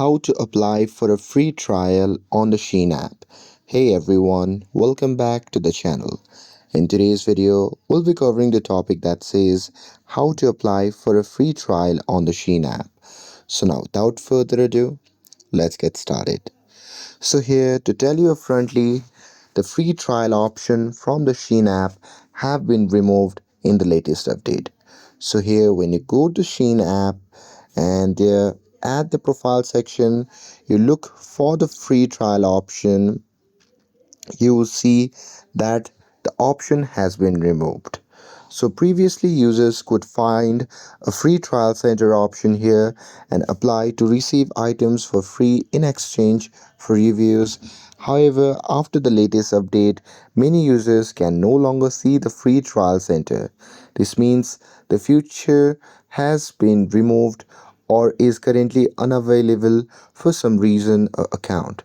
how to apply for a free trial on the SHEIN app. Hey everyone, welcome back to the channel. In today's video, we'll be covering the topic that says how to apply for a free trial on the SHEIN app. So now without further ado, let's get started. So here to tell you upfrontly, the free trial option from the SHEIN app have been removed in the latest update. So here when you go to SHEIN app and there at the profile section, you look for the free trial option, you will see that the option has been removed. So previously users could find a free trial center option here and apply to receive items for free in exchange for reviews. However, after the latest update, many users can no longer see the free trial center. This means the feature has been removed or is currently unavailable for some reason or account.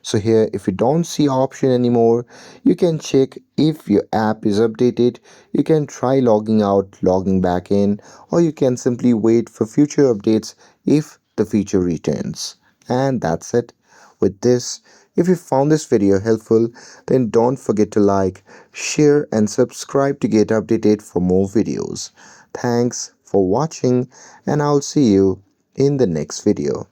So here if you don't see option anymore, you can check if your app is updated. You can try logging out, logging back in, or you can simply wait for future updates if the feature returns. And that's it. With this, if you found this video helpful, then don't forget to like, share and subscribe to get updated for more videos. Thanks for watching and I'll see you in the next video.